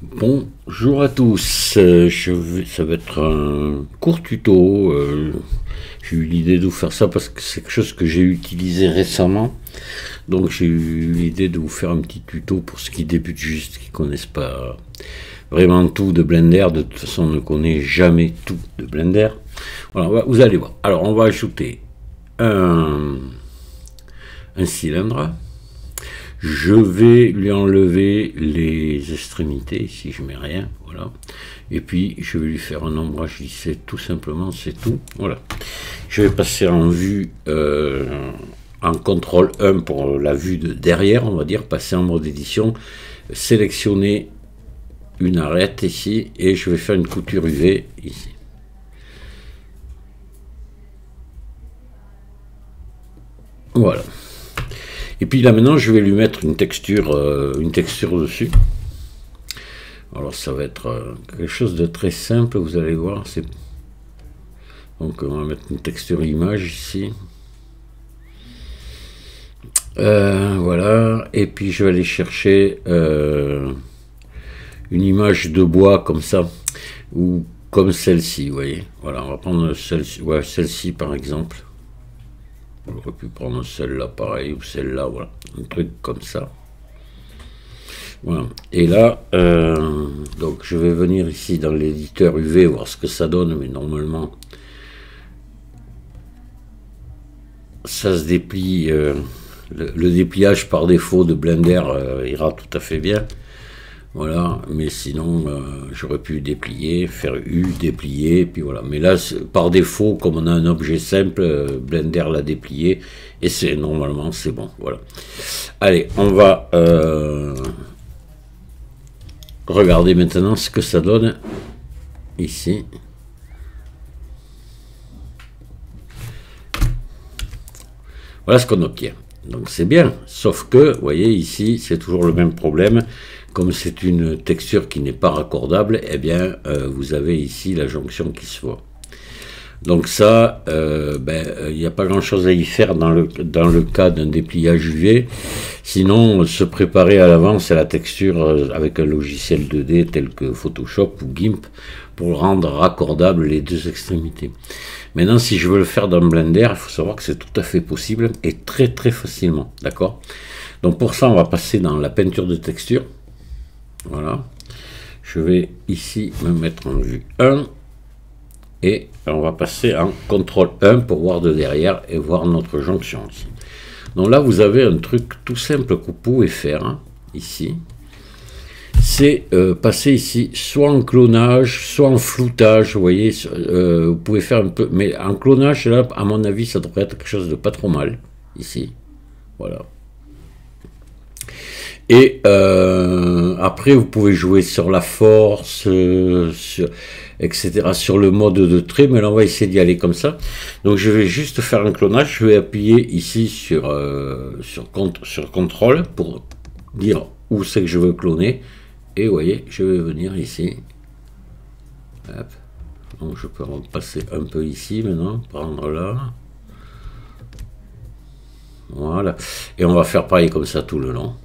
Bonjour à tous, ça va être un court tuto. J'ai eu l'idée de vous faire ça parce que c'est quelque chose que j'ai utilisé récemment. Donc j'ai eu l'idée de vous faire un petit tuto pour ceux qui débutent juste, qui connaissent pas vraiment tout de Blender. De toute façon, on ne connaît jamais tout de Blender. Voilà, vous allez voir. Alors on va ajouter un cylindre. Je vais lui enlever les extrémités, si je mets rien, voilà. Et puis, je vais lui faire un ombrage lissé, tout simplement, c'est tout, voilà. Je vais passer en vue, en contrôle 1 pour la vue de derrière, on va dire, passer en mode édition, sélectionner une arête ici, et je vais faire une couture UV ici. Voilà. Et puis là maintenant je vais lui mettre une texture dessus. Alors ça va être quelque chose de très simple, vous allez voir. Donc on va mettre une texture image ici. Voilà. Et puis je vais aller chercher une image de bois comme ça, ou comme celle-ci, vous voyez. Voilà, on va prendre celle-ci, ouais, celle-ci par exemple. J'aurais pu prendre celle-là pareil, ou celle-là, voilà, un truc comme ça. Voilà. Et là, donc je vais venir ici dans l'éditeur UV voir ce que ça donne, mais normalement ça se déplie, le dépliage par défaut de Blender ira tout à fait bien. Voilà, mais sinon j'aurais pu déplier, faire U, déplier, puis voilà. Mais là, par défaut, comme on a un objet simple, Blender l'a déplié, et c'est normalement c'est bon, voilà. Allez, on va regarder maintenant ce que ça donne ici. Voilà ce qu'on obtient. Donc c'est bien, sauf que, vous voyez, ici, c'est toujours le même problème. Comme c'est une texture qui n'est pas raccordable, eh bien, vous avez ici la jonction qui se voit. Donc ça, il n'y a pas grand-chose à y faire dans le cas d'un dépliage UV. Sinon, se préparer à l'avance à la texture avec un logiciel 2D tel que Photoshop ou GIMP pour rendre raccordables les deux extrémités. Maintenant, si je veux le faire dans Blender, il faut savoir que c'est tout à fait possible et très très facilement, d'accord? Donc pour ça, on va passer dans la peinture de texture. Voilà, je vais ici me mettre en vue 1 et on va passer en contrôle 1 pour voir de derrière et voir notre jonction ici. Donc là vous avez un truc tout simple que vous pouvez faire hein, ici, c'est passer ici soit en clonage, soit en floutage, vous voyez, vous pouvez faire un peu, mais en clonage là à mon avis ça devrait être quelque chose de pas trop mal ici, voilà. Et après, vous pouvez jouer sur la force, etc., sur le mode de trait, mais là, on va essayer d'y aller comme ça. Donc, je vais juste faire un clonage. Je vais appuyer ici sur CTRL pour dire où c'est que je veux cloner. Et vous voyez, je vais venir ici. Hop. Donc, je peux repasser un peu ici maintenant, prendre là. Voilà. Et on va faire pareil comme ça tout le long.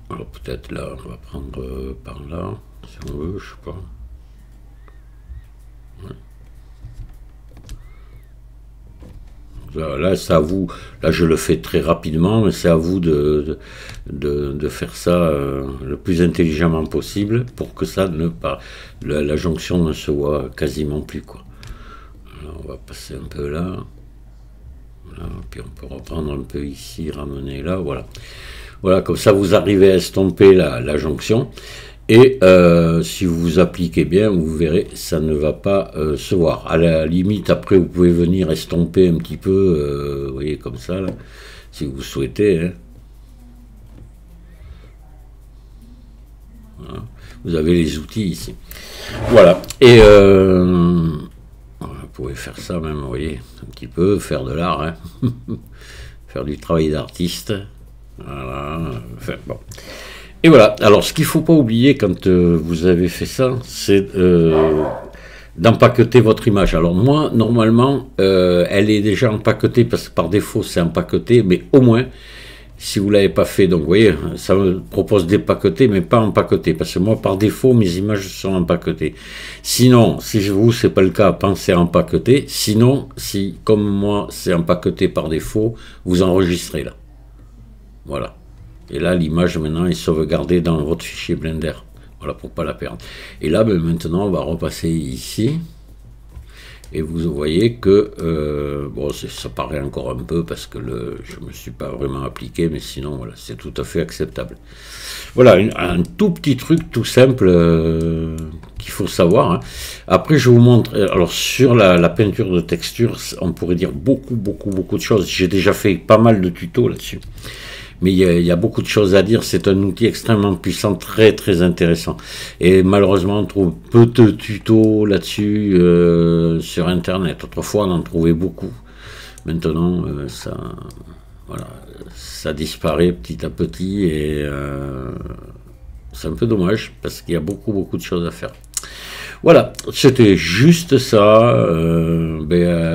Alors peut-être là, on va prendre par là, si on veut, je sais pas. Ouais. Là, c'est à vous. Là, je le fais très rapidement, mais c'est à vous de faire ça le plus intelligemment possible pour que ça ne pas la jonction ne se voit quasiment plus quoi. Alors, on va passer un peu là. Voilà, puis on peut reprendre un peu ici, ramener là, voilà. Voilà, comme ça vous arrivez à estomper la jonction. Et si vous vous appliquez bien, vous verrez, ça ne va pas se voir. À la limite, après, vous pouvez venir estomper un petit peu, vous voyez, comme ça, là, si vous souhaitez. Hein. Voilà. Vous avez les outils ici. Voilà. Et vous pouvez faire ça même, vous voyez, un petit peu, faire de l'art, hein. Faire du travail d'artiste. Voilà, enfin, bon. Et voilà, alors ce qu'il ne faut pas oublier quand vous avez fait ça, c'est d'empaqueter votre image. Alors moi, normalement, elle est déjà empaquetée, parce que par défaut, c'est empaqueté, mais au moins, si vous ne l'avez pas fait, donc vous voyez, ça me propose d'épaqueter, mais pas empaqueter, parce que moi, par défaut, mes images sont empaquetées. Sinon, si vous, c'est pas le cas, pensez à empaqueter. Sinon, si, comme moi, c'est empaqueté par défaut, vous enregistrez là. Voilà. Et là, l'image, maintenant, est sauvegardée dans votre fichier Blender. Voilà, pour ne pas la perdre. Et là, ben, maintenant, on va repasser ici. Et vous voyez que, bon, ça paraît encore un peu parce que je ne me suis pas vraiment appliqué, mais sinon, voilà, c'est tout à fait acceptable. Voilà, un tout petit truc tout simple qu'il faut savoir. Hein. Après, je vous montre, alors sur la peinture de texture, on pourrait dire beaucoup de choses. J'ai déjà fait pas mal de tutos là-dessus. Mais il y a beaucoup de choses à dire. C'est un outil extrêmement puissant, très intéressant. Et malheureusement, on trouve peu de tutos là-dessus sur Internet. Autrefois, on en trouvait beaucoup. Maintenant, voilà, ça disparaît petit à petit et c'est un peu dommage parce qu'il y a beaucoup de choses à faire. Voilà, c'était juste ça.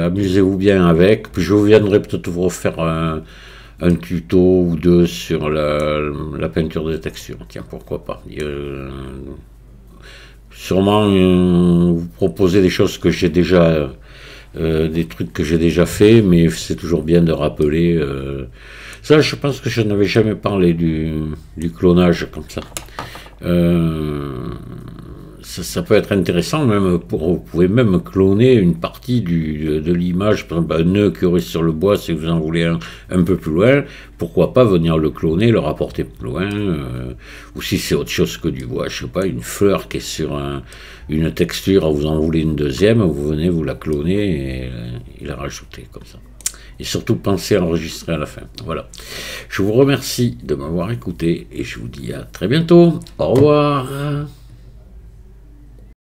Amusez-vous bien avec. Puis je viendrai peut-être vous refaire un tuto ou deux sur la peinture de texture. Tiens, pourquoi pas. Sûrement vous proposer des choses que j'ai déjà, des trucs que j'ai déjà fait, mais c'est toujours bien de rappeler. Ça, je pense que je n'avais jamais parlé du clonage comme ça. Ça peut être intéressant, même vous pouvez même cloner une partie de l'image, par exemple un nœud qui aurait sur le bois, si vous en voulez un peu plus loin, pourquoi pas venir le cloner, le rapporter plus loin, ou si c'est autre chose que du bois, je sais pas, une fleur qui est sur une texture, vous en voulez une deuxième, vous venez, vous la clonez et la rajoutez comme ça. Et surtout, pensez à enregistrer à la fin. Voilà. Je vous remercie de m'avoir écouté et je vous dis à très bientôt. Au revoir.